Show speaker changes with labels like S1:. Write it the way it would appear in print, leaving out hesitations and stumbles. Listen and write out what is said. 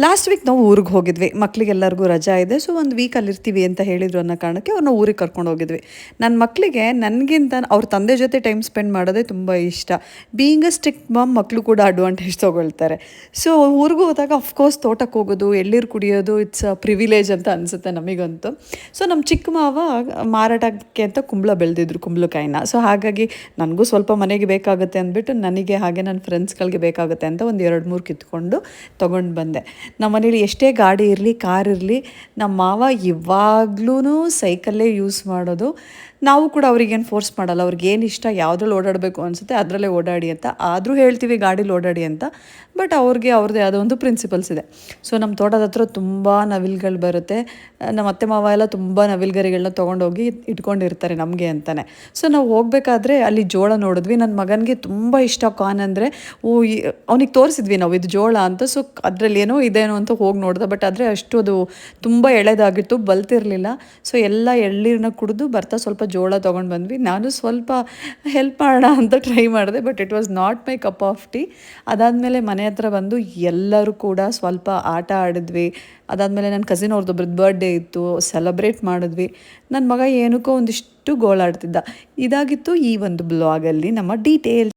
S1: Last week ನಾವು ಊರಿಗೆ ಹೋಗಿದ್ವಿ. ಮಕ್ಕಳಿಗೆಲ್ಲರಿಗೂ ರಜಾ ಇದೆ. ಸೊ ಒಂದು ವೀಕ್ ಅಲ್ಲಿರ್ತೀವಿ ಅಂತ ಹೇಳಿದ್ರು ಅನ್ನೋ ಕಾರಣಕ್ಕೆ ಅವ್ರನ್ನ ಊರಿಗೆ ಕರ್ಕೊಂಡು ಹೋಗಿದ್ವಿ. ನನ್ನ ಮಕ್ಕಳಿಗೆ ನನಗಿಂತ ಅವ್ರ ತಂದೆ ಜೊತೆ ಟೈಮ್ ಸ್ಪೆಂಡ್ ಮಾಡೋದೇ ತುಂಬ ಇಷ್ಟ. ಬೀಯಿಂಗ್ ಅ ಸ್ಟ್ರಿಕ್ಟ್ ಮಮ್ ಮಕ್ಕಳು ಕೂಡ ಅಡ್ವಾಂಟೇಜ್ ತೊಗೊಳ್ತಾರೆ. ಸೊ ಊರಿಗೂ ಹೋದಾಗ ಅಫ್ಕೋರ್ಸ್ ತೋಟಕ್ಕೆ ಹೋಗೋದು, ಎಳ್ನೀರು ಕುಡಿಯೋದು ಇಟ್ಸ್ ಅ ಪ್ರಿವಿಲೇಜ್ ಅಂತ ಅನಿಸುತ್ತೆ ನಮಗಂತೂ. ಸೊ ನಮ್ಮ ಚಿಕ್ಕ ಮಾವ ಮಾರಾಟಕ್ಕೆ ಅಂತ ಕುಂಬಳ ಬೆಳೆದಿದ್ರು, ಕುಂಬಳಕಾಯಿನ. ಸೊ ಹಾಗಾಗಿ ನನಗೂ ಸ್ವಲ್ಪ ಮನೆಗೆ ಬೇಕಾಗುತ್ತೆ ಅಂದ್ಬಿಟ್ಟು ನನಗೆ ಹಾಗೆ ನನ್ನ ಫ್ರೆಂಡ್ಸ್ಗಳಿಗೆ ಬೇಕಾಗುತ್ತೆ ಅಂತ ಒಂದು 2-3 ಕಿತ್ಕೊಂಡು ತೊಗೊಂಡು ಬಂದೆ. ನಮ್ಮ ಮನೇಲಿ ಎಷ್ಟೇ ಗಾಡಿ ಇರಲಿ, ಕಾರ್ ಇರಲಿ, ನಮ್ಮ ಮಾವ ಇವಾಗ್ಲೂ ಸೈಕಲ್ಲೇ ಯೂಸ್ ಮಾಡೋದು. ನಾವು ಕೂಡ ಅವ್ರಿಗೇನು ಫೋರ್ಸ್ ಮಾಡಲ್ಲ. ಅವ್ರಿಗೇನು ಇಷ್ಟ, ಯಾವುದ್ರಲ್ಲಿ ಓಡಾಡಬೇಕು ಅನಿಸುತ್ತೆ ಅದರಲ್ಲೇ ಓಡಾಡಿ ಅಂತ. ಆದರೂ ಹೇಳ್ತೀವಿ ಗಾಡೀಲಿ ಓಡಾಡಿ ಅಂತ. ಬಟ್ ಅವ್ರಿಗೆ ಅವ್ರದ್ದೇ ಆದ ಒಂದು ಪ್ರಿನ್ಸಿಪಲ್ಸ್ ಇದೆ. ಸೊ ನಮ್ಮ ತೋಟದ ಹತ್ರ ತುಂಬ ನವಿಲುಗಳು ಬರುತ್ತೆ. ನಮ್ಮ ಅತ್ತೆ ಮಾವ ಎಲ್ಲ ತುಂಬ ನವಿಲುಗರಿಗಳನ್ನ ತೊಗೊಂಡೋಗಿ ಇಟ್ಕೊಂಡಿರ್ತಾರೆ ನಮಗೆ ಅಂತಲೇ. ಸೊ ನಾವು ಹೋಗಬೇಕಾದ್ರೆ ಅಲ್ಲಿ ಜೋಳ ನೋಡಿದ್ವಿ. ನನ್ನ ಮಗನಿಗೆ ತುಂಬ ಇಷ್ಟ ಕಾರ್ನ್ ಅಂದರೆ. ಅವ್ನಿಗೆ ತೋರಿಸಿದ್ವಿ ನಾವು ಇದು ಜೋಳ ಅಂತ. ಸೊ ಅದರಲ್ಲಿ ಏನೋ ಇದೇನೋ ಅಂತ ಹೋಗಿ ನೋಡ್ದೆ. ಬಟ್ ಆದರೆ ಅಷ್ಟು ಅದು ತುಂಬ ಎಳೆದಾಗಿತ್ತು, ಬಲ್ತಿರಲಿಲ್ಲ. ಸೊ ಎಲ್ಲ ಎಳ್ನೀರನ್ನ ಕುಡಿದು ಬರ್ತಾ ಸ್ವಲ್ಪ ಜೋಳ ತೊಗೊಂಡು ಬಂದ್ವಿ. ನಾನು ಸ್ವಲ್ಪ ಹೆಲ್ಪ್ ಮಾಡೋಣ ಅಂತ ಟ್ರೈ ಮಾಡಿದೆ. But it was not my cup of tea. ಅದಾದಮೇಲೆ ಮನೆ ಹತ್ರ ಬಂದು ಎಲ್ಲರೂ ಕೂಡ ಸ್ವಲ್ಪ ಆಟ ಆಡಿದ್ವಿ. ಅದಾದಮೇಲೆ ನನ್ನ ಕಸಿನ್ ಅವ್ರದ್ದೊಬ್ರದ್ದು ಬರ್ಡೇ ಇತ್ತು, ಸೆಲೆಬ್ರೇಟ್ ಮಾಡಿದ್ವಿ. ನನ್ನ ಮಗ ಏನಕ್ಕೋ ಒಂದಿಷ್ಟು ಗೋಳಾಡ್ತಿದ್ದ. ಇದಾಗಿತ್ತು ಈ ಒಂದು ಬ್ಲಾಗಲ್ಲಿ ನಮ್ಮ ಡೀಟೇಲ್.